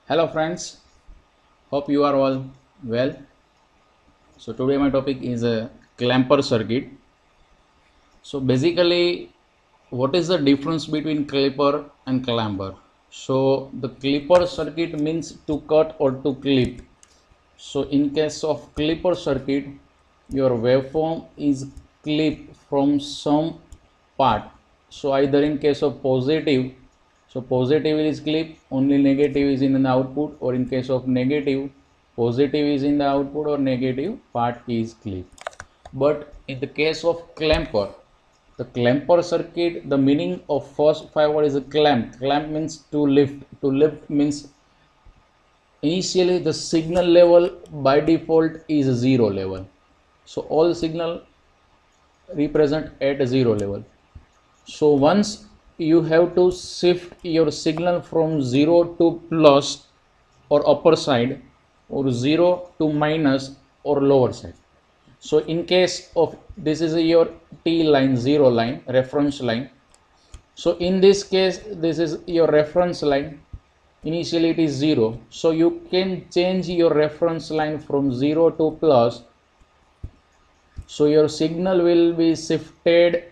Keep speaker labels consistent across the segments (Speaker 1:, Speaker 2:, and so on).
Speaker 1: Hello friends, hope you are all well. So today my topic is a clamper circuit. So basically what is the difference between clipper and clamper? So the clipper circuit means to cut or to clip. So in case of clipper circuit, your waveform is clipped from some part. So either in case of positive, so positive is clipped, only negative is in the output, or in case of negative, positive is in the output or negative part is clipped. But in the case of clamper, the clamper circuit, the meaning of first five word is a clamp. Clamp means to lift. To lift means initially the signal level by default is 0 level. So all signal represent at 0 level. So once you have to shift your signal from 0 to plus or upper side, or 0 to minus or lower side. So in case of this is your T line, 0 line, reference line. So in this case, this is your reference line. Initially it is 0. So you can change your reference line from 0 to plus. So your signal will be shifted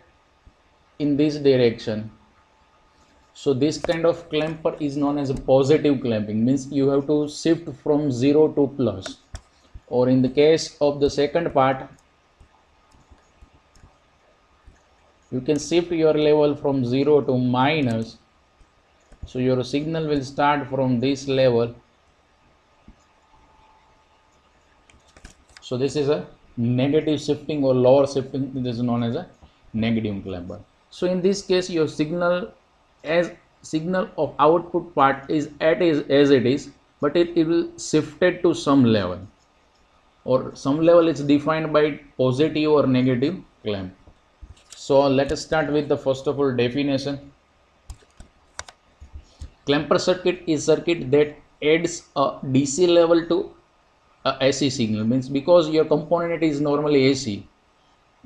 Speaker 1: in this direction. So this kind of clamper is known as a positive clamping, means you have to shift from 0 to plus. Or in the case of the second part, you can shift your level from 0 to minus. So your signal will start from this level. So this is a negative shifting or lower shifting. This is known as a negative clamper. So in this case, your signal of output part is as it is, but it will shifted to some level, or some level is defined by positive or negative clamp. So let us start with the first of all definition. Clamper circuit is circuit that adds a DC level to a AC signal, means because your component is normally AC,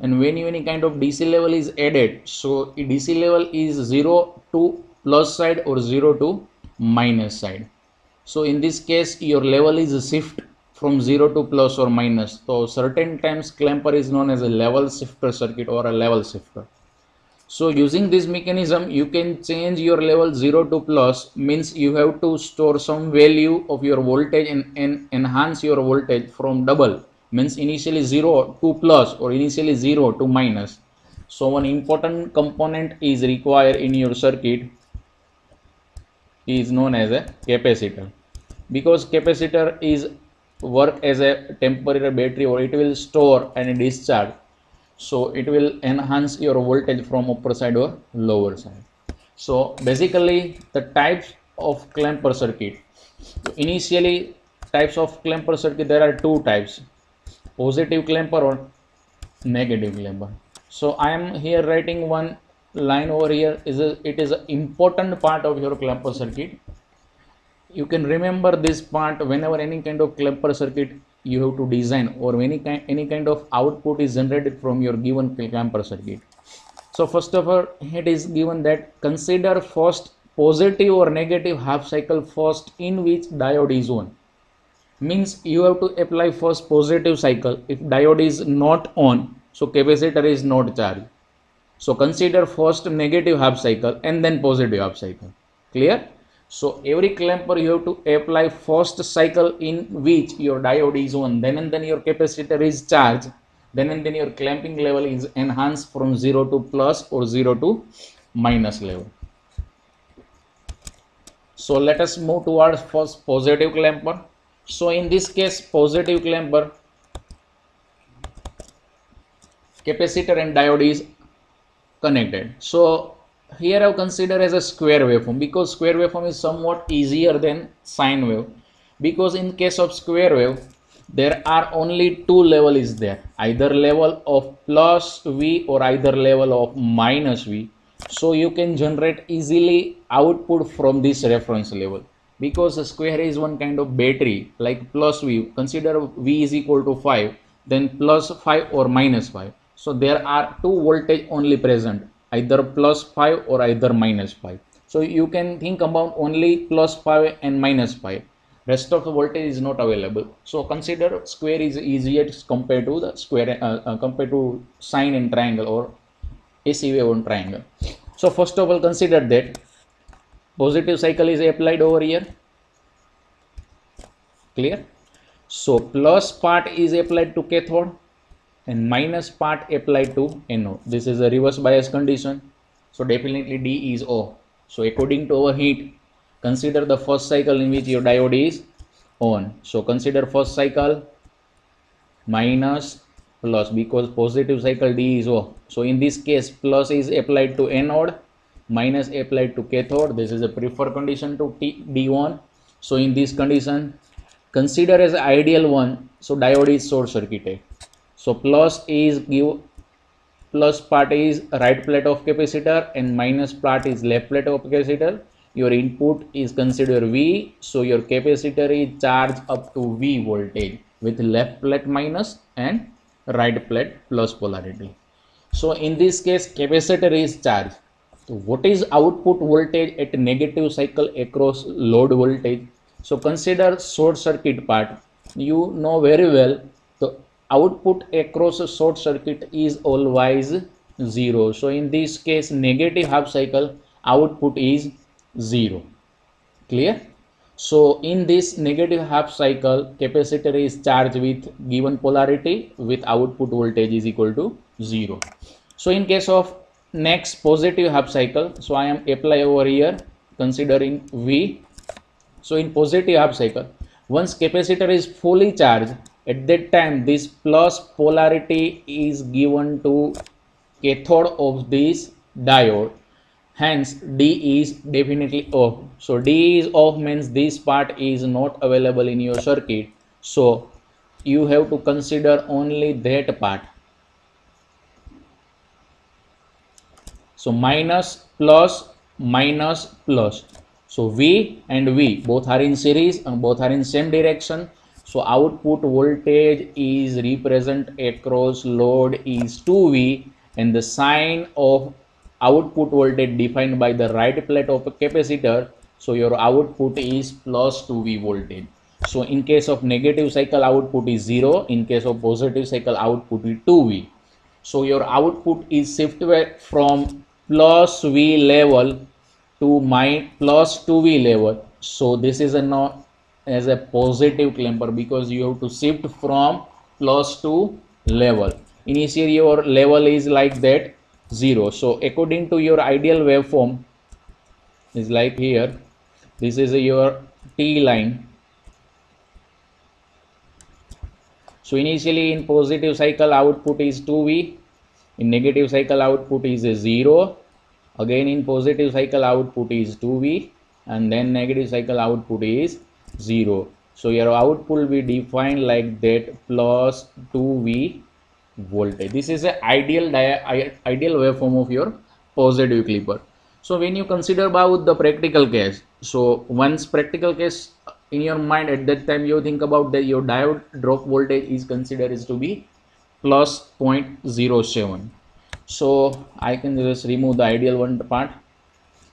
Speaker 1: and when any kind of DC level is added, so DC level is 0 to plus side or 0 to minus side. So in this case your level is shift from 0 to plus or minus. So certain times clamper is known as a level shifter circuit or a level shifter. So using this mechanism, you can change your level 0 to plus, means you have to store some value of your voltage and enhance your voltage from double, means initially 0 to plus or initially 0 to minus. So one important component is required in your circuit is known as a capacitor, because capacitor is work as a temporary battery, or it will store and discharge. So it will enhance your voltage from upper side or lower side. So basically the types of clamper circuit. So initially types of clamper circuit, there are two types: positive clamper or negative clamper. So I am here writing one line over here. It is an important part of your clamper circuit. You can remember this part whenever any kind of clamper circuit you have to design, or any kind of output is generated from your given clamper circuit. So first of all, it is given that consider first positive or negative half cycle first in which diode is on. Means you have to apply first positive cycle. If diode is not on, so capacitor is not charged. So consider first negative half cycle and then positive half cycle. Clear? So every clamper you have to apply first cycle in which your diode is on, then and then your capacitor is charged, then and then your clamping level is enhanced from 0 to plus or 0 to minus level. So let us move towards first positive clamper. So in this case, positive clamper, capacitor and diode is connected. So here I've considered as a square waveform, because square waveform is somewhat easier than sine wave, because in case of square wave there are only two level is there, either level of plus V or either level of minus V. So you can generate easily output from this reference level, because a square is one kind of battery like plus V. Consider V is equal to 5, then plus 5 or minus 5. So there are two voltage only present, either plus 5 or either minus 5. So you can think about only plus 5 and minus 5. Rest of the voltage is not available. So consider square is easier compared to the square compared to sine in triangle or AC wave on triangle. So first of all, consider that positive cycle is applied over here. Clear? So plus part is applied to cathode and minus part applied to anode. This is a reverse bias condition. So definitely D is O. So according to our heat, consider the first cycle in which your diode is on. So consider first cycle minus plus, because positive cycle D is O. So in this case, plus is applied to anode, minus applied to cathode. This is a preferred condition to D1. So in this condition, consider as ideal one. So diode is short circuited. So plus part is right plate of capacitor and minus part is left plate of capacitor. Your input is considered V, so your capacitor is charged up to V voltage with left plate minus and right plate plus polarity. So in this case, capacitor is charged. So what is output voltage at negative cycle across load voltage? So consider short circuit part. You know very well the output across a short circuit is always 0. So in this case, negative half cycle output is 0. Clear? So in this negative half cycle, capacitor is charged with given polarity with output voltage is equal to 0. So in case of next positive half cycle, so I am apply over here considering V. So in positive half cycle, once capacitor is fully charged, at that time this plus polarity is given to cathode of this diode. Hence D is definitely off. So D is off means this part is not available in your circuit. So you have to consider only that part. So minus plus minus plus. So V and V both are in series and both are in same direction. So output voltage is represent across load is 2V and the sign of output voltage defined by the right plate of a capacitor. So your output is plus 2V voltage. So in case of negative cycle output is 0. In case of positive cycle output is 2V. So your output is shifted from plus V level to plus 2V level. So this is not as a positive clamper because you have to shift from plus to level. Initially your level is like that 0. So according to your ideal waveform is like here. This is your T line. So initially in positive cycle output is 2V. In negative cycle output is 0. Again in positive cycle output is 2V and then negative cycle output is 0. So your output will be defined like that plus 2V voltage. This is an ideal waveform of your positive clipper. So when you consider about the practical case, so once practical case in your mind, at that time you think about that your diode drop voltage is considered is to be plus 0.07. So I can just remove the ideal one part.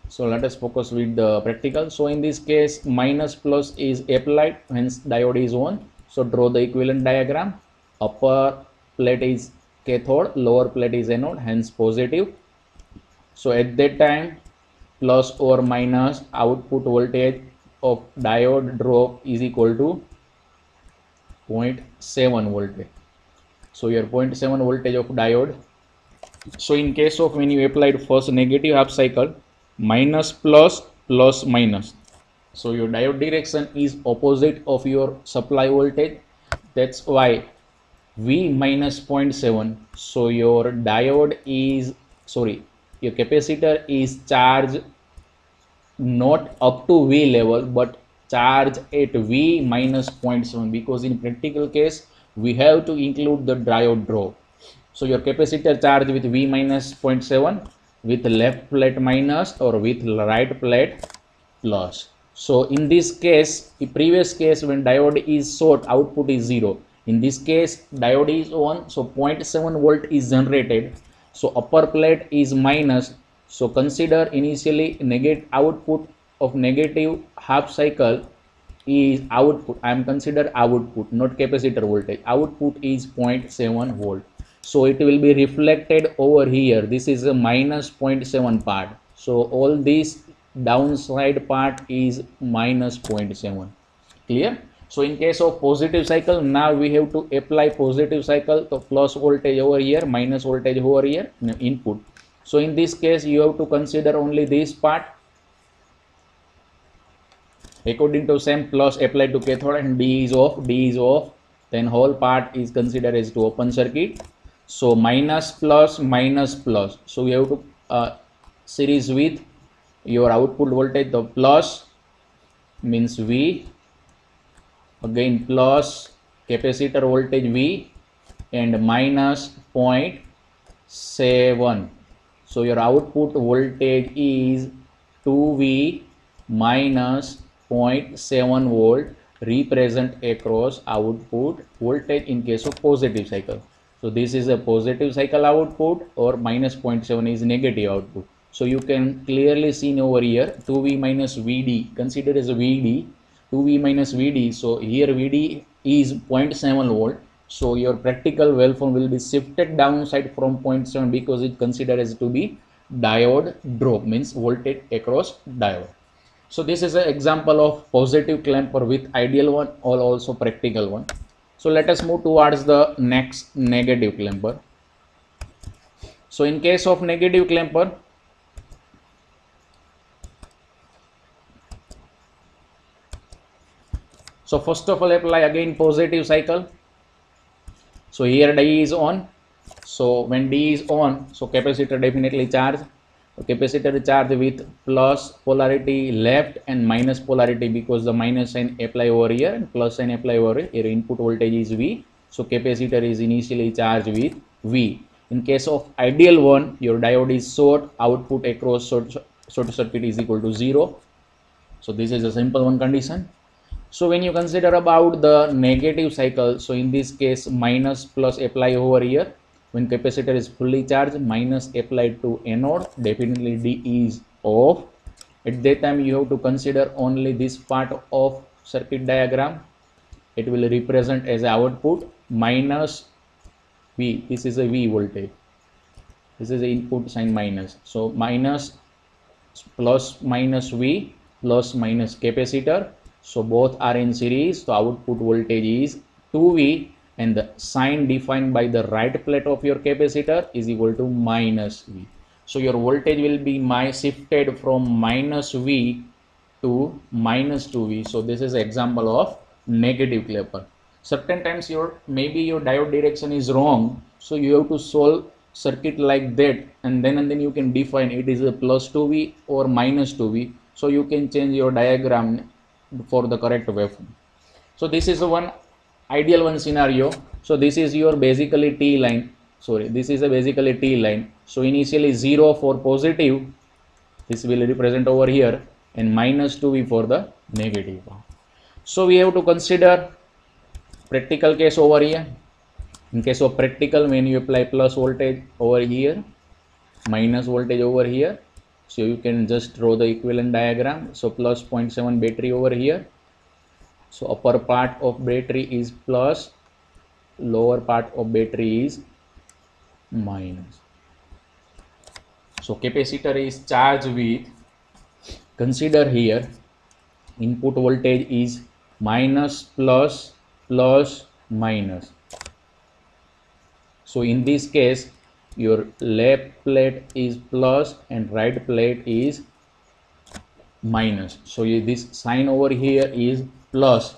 Speaker 1: So let us focus with the practical. So in this case, minus plus is applied, hence diode is on. So draw the equivalent diagram. Upper plate is cathode, lower plate is anode, hence positive. So at that time, plus or minus output voltage of diode drop is equal to 0.7 voltage. So your 0.7 voltage of diode. So in case of when you applied first negative half cycle, minus plus plus minus. So your diode direction is opposite of your supply voltage. That's why V minus 0.7. So your diode is, your capacitor is charged not up to V level but charged at V minus 0.7, because in practical case we have to include the diode drop. So your capacitor charged with V minus 0.7 with left plate minus or with right plate plus. So in this case, the previous case when diode is short, output is 0. In this case, diode is on, so 0.7 volt is generated. So upper plate is minus. So consider initially negative output of negative half cycle is output. I am consider output, not capacitor voltage. Output is 0.7 volt. So it will be reflected over here. This is a minus 0.7 part. So all this downside part is minus 0.7. Clear? So in case of positive cycle, now we have to apply positive cycle. So plus voltage over here, minus voltage over here, input. So in this case, you have to consider only this part. According to same, plus applied to cathode and D is off, then whole part is considered as to open circuit. So minus plus minus plus. So we have to series with your output voltage. The plus means V, again plus capacitor voltage V, and minus 0.7. So your output voltage is 2V minus 0.7 volt, represent across output voltage in case of positive cycle. So this is a positive cycle output, or minus 0.7 is negative output. So you can clearly see over here 2V minus VD, consider as a VD, 2V minus VD. So here VD is 0.7 volt. So your practical waveform will be shifted downside from 0.7 because it considered as to be diode drop, means voltage across diode. So this is an example of positive clamper with ideal one or also practical one. So let us move towards the next negative clamper. So in case of negative clamper, so first of all apply again positive cycle. So here D is on. So when D is on, so capacitor definitely charged. So capacitor charged with plus polarity left and minus polarity, because the minus sign apply over here and plus sign apply over here. Your input voltage is V. So capacitor is initially charged with V. In case of ideal one, your diode is short, output across short circuit is equal to 0. So this is a simple one condition. So when you consider about the negative cycle, so in this case minus plus apply over here. When capacitor is fully charged, minus applied to anode, definitely D is off. At that time you have to consider only this part of circuit diagram. It will represent as output minus V. This is a V voltage. This is the input sign minus. So minus plus minus V plus minus capacitor. So both are in series. So output voltage is 2V, and the sign defined by the right plate of your capacitor is equal to minus V. So your voltage will be shifted from minus V to minus 2V. So this is an example of negative clamper. Certain times maybe your diode direction is wrong. So you have to solve circuit like that, and then you can define it is a plus 2V or minus 2V. So you can change your diagram for the correct waveform. So this is one ideal one scenario. So this is your basically T line. Sorry, this is a basically T line. So initially 0 for positive, this will represent over here, and minus 2V for the negative. So we have to consider practical case over here. In case of practical, when you apply plus voltage over here, minus voltage over here, so you can just draw the equivalent diagram. So plus 0.7 battery over here. So upper part of battery is plus, lower part of battery is minus. So capacitor is charged with, consider here, input voltage is minus plus plus minus. So in this case, your left plate is plus and right plate is minus. So this sign over here is plus.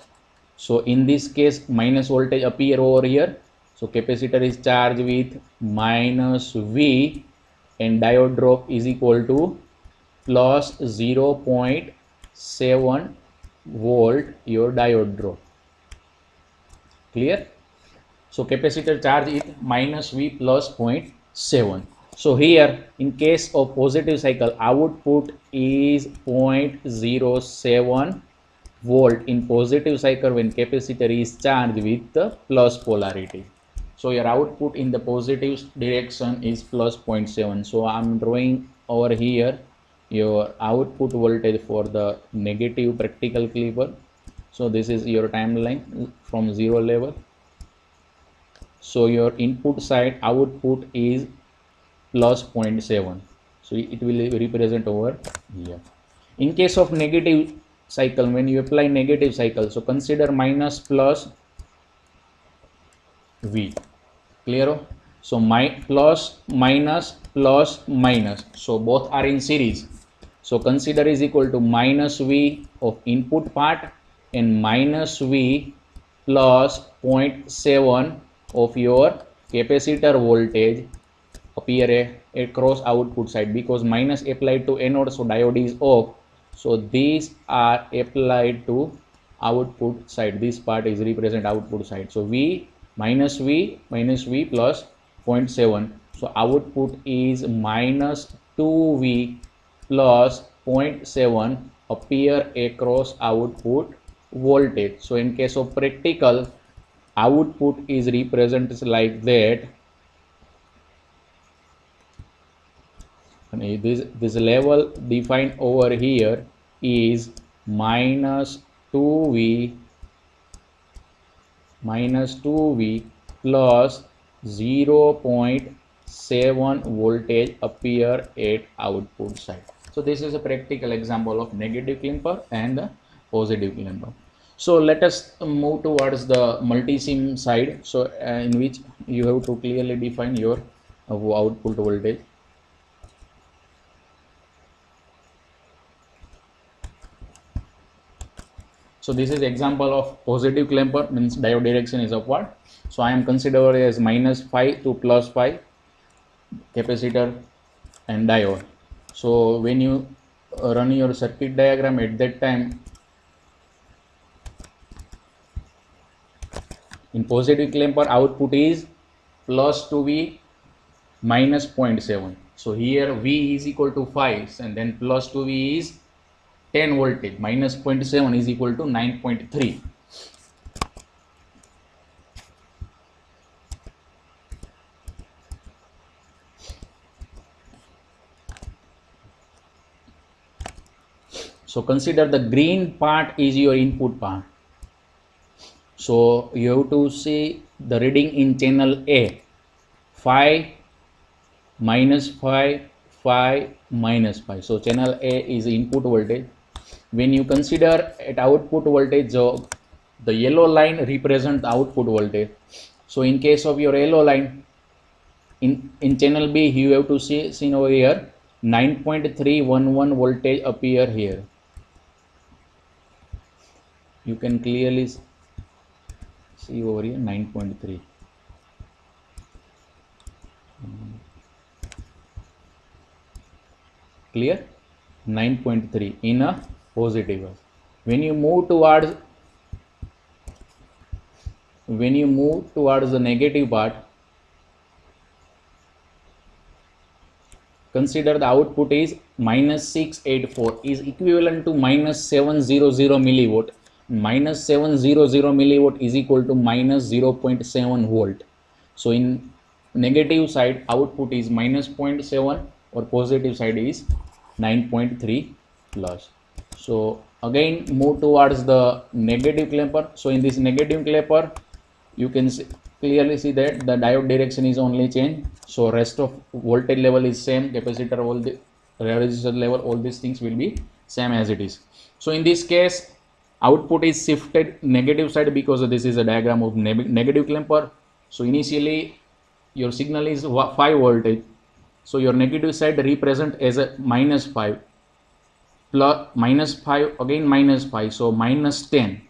Speaker 1: So in this case, minus voltage appear over here. So capacitor is charged with minus V, and diode drop is equal to plus 0.7 volt your diode drop. Clear? So capacitor charge is minus V plus 0.7. So here in case of positive cycle, output is 0.07 volt in positive cycle when capacitor is charged with the plus polarity. So your output in the positive direction is plus 0.7. So I'm drawing over here your output voltage for the negative practical clamper. So this is your timeline from 0 level. So your input side output is plus 0.7, so it will represent over here. In case of negative cycle, when you apply negative cycle, so consider minus plus V. Clear? So my plus minus plus minus, so both are in series. So consider is equal to minus V of input part and minus V plus 0.7 of your capacitor voltage appear across output side, because minus applied to anode, so diode is off. So these are applied to output side. This part is represent output side. So V minus V plus 0.7. So output is minus 2V plus 0.7 appear across output voltage. So in case of practical, output is represented like that. And this level defined over here is minus 2V plus 0.7 voltage appear at output side. So this is a practical example of negative clamper and the positive clamper. So let us move towards the multisim side, so in which you have to clearly define your output voltage. So this is example of positive clamper, means diode direction is upward. So I am considering as minus 5 to plus 5 capacitor and diode. So when you run your circuit diagram, at that time in positive clamper output is plus 2V minus 0.7. So here V is equal to 5 and then plus 2V is 10 voltage, minus 0.7 is equal to 9.3. So consider the green part is your input part. So you have to see the reading in channel A, 5 minus 5 minus 5. So channel A is input voltage. When you consider at output voltage, the yellow line represents the output voltage. So in case of your yellow line, in channel B, you have to see over here 9.311 voltage appear here. You can clearly see over here 9.3. Clear? 9.3 in a positive. When you move towards the negative part, consider the output is minus 684 is equivalent to minus 700 milliwatt. Minus 700 milliwatt is equal to minus 0.7 volt. So in negative side output is minus 0.7 or positive side is 9.3 plus. So again move towards the negative clamper. So in this negative clamper, you can clearly see that the diode direction is only changed. So rest of voltage level is same, capacitor, all the resistor level, all these things will be same as it is. So in this case, output is shifted negative side because this is a diagram of negative clamper. So initially your signal is 5 voltage. So your negative side represent as a minus 5 plus minus 5 again minus 5, so minus 10.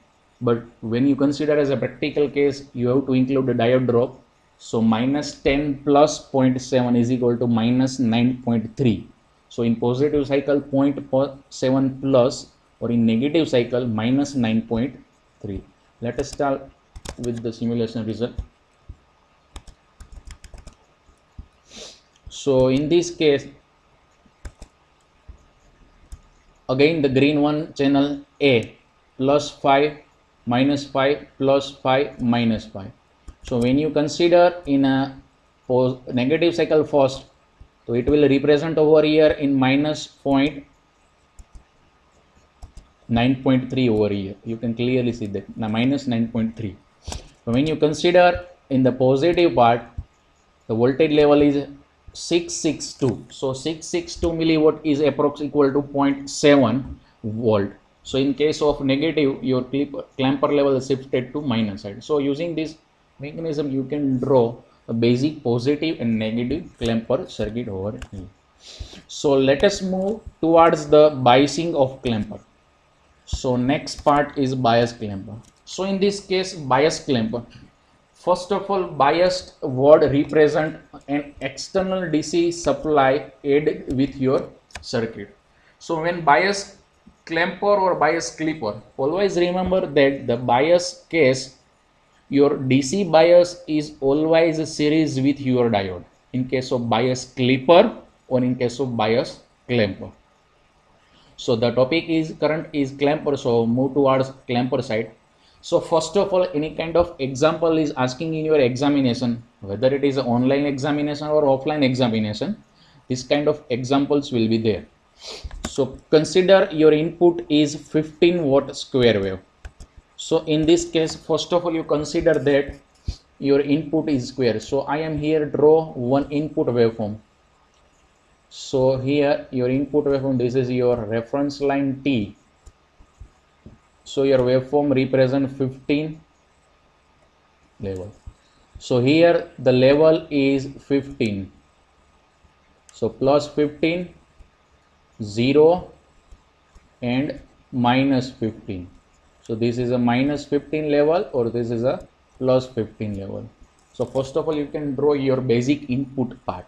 Speaker 1: But when you consider as a practical case, you have to include the diode drop. So minus 10 plus 0.7 is equal to minus 9.3. So in positive cycle 0.7 plus, or in negative cycle minus 9.3. Let us start with the simulation result. So in this case, again the green one, channel A, plus 5 minus 5 plus 5 minus 5. So when you consider in a negative cycle first, so it will represent over here in minus 0.7. 9.3 over here. You can clearly see that now minus 9.3. So when you consider in the positive part, the voltage level is 662. So 662 milliwatt is approximately equal to 0.7 volt. So in case of negative, your clamper level is shifted to minus side. So using this mechanism, you can draw a basic positive and negative clamper circuit over here. So let us move towards the biasing of clamper. So next part is bias clamper. So in this case, bias clamper. First of all, biased word represent an external DC supply added with your circuit. So when bias clamper or bias clipper, always remember that the bias case, your DC bias is always a series with your diode in case of bias clipper or in case of bias clamper. So the topic is current is clamper, so move towards clamper side. So first of all, any kind of example is asking in your examination, whether it is an online examination or offline examination, this kind of examples will be there. So consider your input is 15 watt square wave. So in this case, first of all, you consider that your input is square. So I am here draw one input waveform. So here your input waveform, this is your reference line T. So your waveform represent 15 level. So here the level is 15. So plus 15, 0 and minus 15. So this is a minus 15 level or this is a plus 15 level. So first of all, you can draw your basic input part.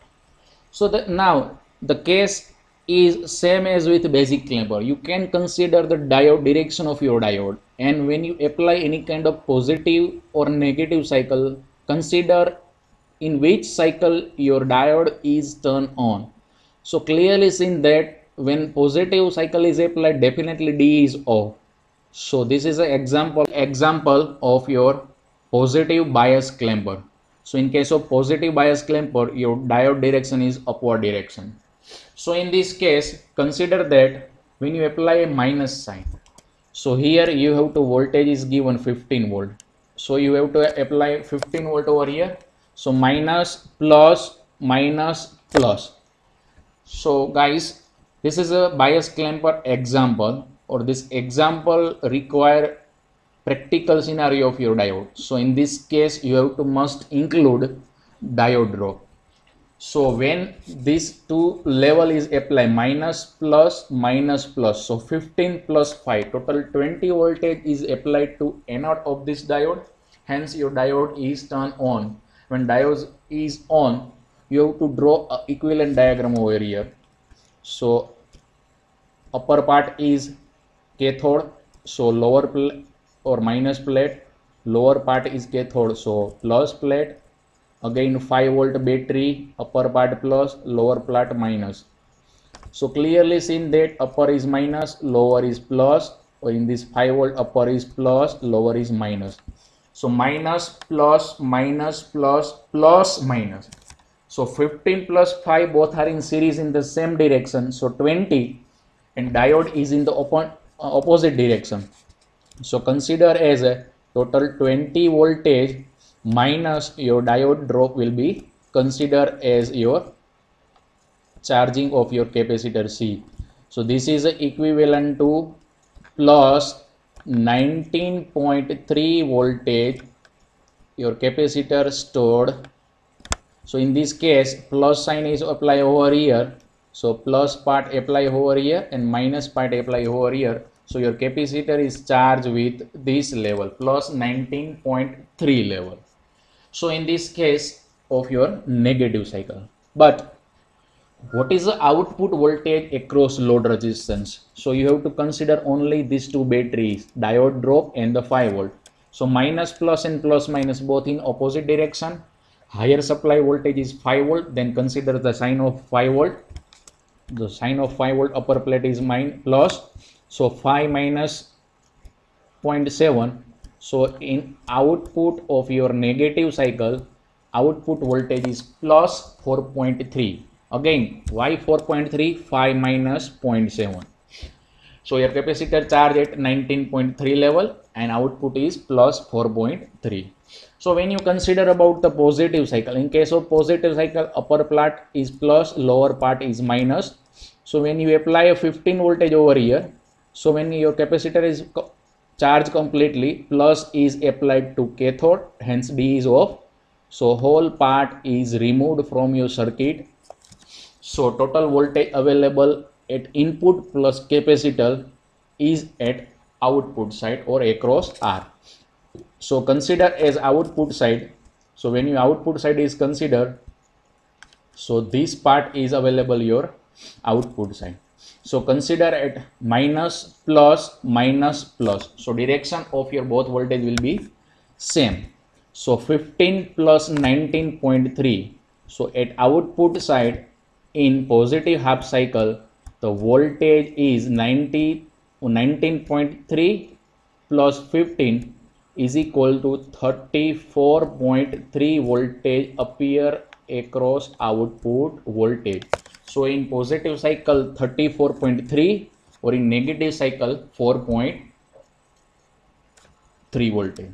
Speaker 1: So that now the case is same as with basic clamper. You can consider the diode direction of your diode, and when you apply any kind of positive or negative cycle, consider in which cycle your diode is turned on. So clearly seen that when positive cycle is applied, definitely D is off. So this is an example of your positive bias clamper. So in case of positive bias clamper, your diode direction is upward direction. So in this case, consider that when you apply a minus sign, so here you have to voltage is given 15 volt. So you have to apply 15 volt over here. So minus, plus, minus, plus. So guys, this is a bias clamper example, or this example require practical scenario of your diode. So in this case, you have to must include diode drop. So when this two level is applied, minus, plus, minus, plus, so 15 plus 5, total 20 voltage is applied to anode of this diode. Hence your diode is turned on. When diode is on, you have to draw an equivalent diagram over here. So upper part is cathode, so lower plate or minus plate, lower part is cathode, so plus plate. Again 5 volt battery, upper part plus, lower part minus. So clearly seen that upper is minus, lower is plus, or in this 5 volt upper is plus, lower is minus. So minus, plus, minus, plus, plus, minus. So 15 plus 5 both are in series in the same direction, so 20, and diode is in the opposite direction. So consider as a total 20 voltage minus your diode drop will be considered as your charging of your capacitor C. So this is equivalent to plus 19.3 voltage your capacitor stored. So in this case, plus sign is apply over here. So plus part apply over here and minus part apply over here. So your capacitor is charged with this level, plus 19.3 level. So in this case of your negative cycle. But what is the output voltage across load resistance? So you have to consider only these two batteries, diode drop and the 5 volt. So minus plus and plus minus both in opposite direction. Higher supply voltage is 5 volt, then consider the sign of 5 volt. The sign of 5 volt upper plate is plus. So 5 minus 0.7. So in output of your negative cycle, output voltage is plus 4.3. Again, why 4.3? 5 minus 0.7. So your capacitor charge at 19.3 level and output is plus 4.3. So when you consider about the positive cycle, in case of positive cycle, upper part is plus, lower part is minus. So when you apply a 15 voltage over here, so when your capacitor is charged completely, plus is applied to cathode, hence D is off. So whole part is removed from your circuit. So total voltage available at input plus capacitor is at output side or across R. So consider as output side. So when your output side is considered, so this part is available your output side. So consider at minus plus minus plus. So direction of your both voltage will be same. So 15 plus 19.3. So at output side in positive half cycle, the voltage is 19.3 plus 15 is equal to 34.3 voltage appear across output voltage. So in positive cycle 34.3 or in negative cycle 4.3 voltage.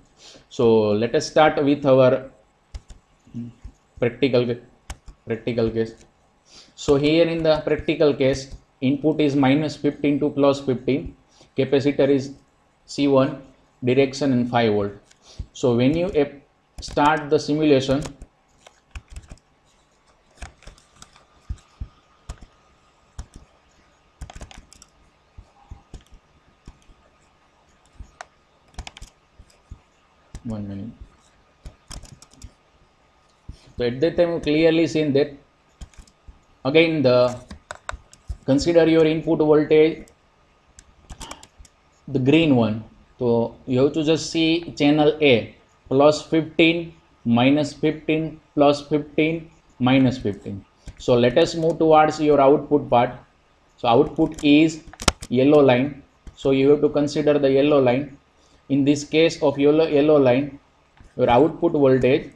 Speaker 1: So let us start with our practical case. So here in the practical case, input is minus 15 to plus 15, capacitor is C1, direction in 5 volt. So when you start the simulation, one minute. So at that time, clearly seen that again consider your input voltage, the green one. So you have to just see channel A, plus 15, minus 15, plus 15, minus 15. So let us move towards your output part. So output is yellow line. So you have to consider the yellow line. In this case of yellow line, your output voltage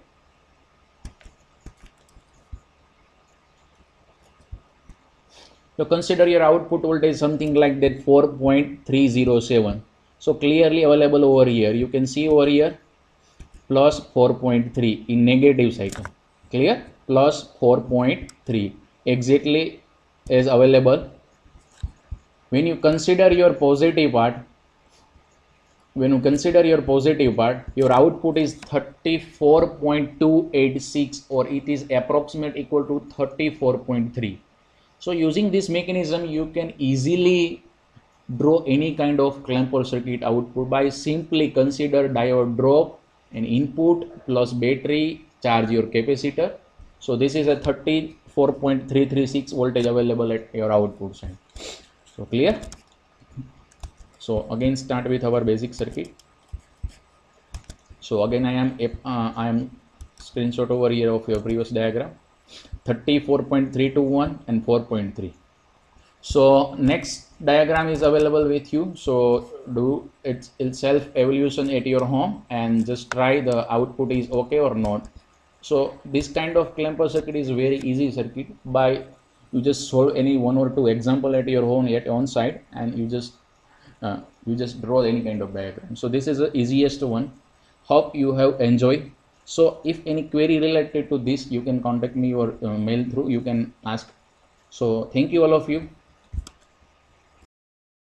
Speaker 1: so consider your output voltage something like that 4.307. So clearly available over here. You can see over here plus 4.3 in negative cycle. Clear? Plus 4.3 exactly is available. When you consider your positive part, your output is 34.286 or it is approximate equal to 34.3. So using this mechanism, you can easily draw any kind of clamper circuit output by simply consider diode drop and input plus battery charge your capacitor. So this is a 34.336 voltage available at your output side. So clear? So again start with our basic circuit. So again I am screenshot over here of your previous diagram, 34.321 and 4.3. So next diagram is available with you. So do its self evaluation at your home and just try the output is okay or not. So this kind of clamper circuit is very easy circuit. By you just solve any one or two example at your home at on site and you just draw any kind of diagram. So this is the easiest one. Hope you have enjoyed. So if any query related to this, you can contact me or mail through, you can ask. So thank you all of you.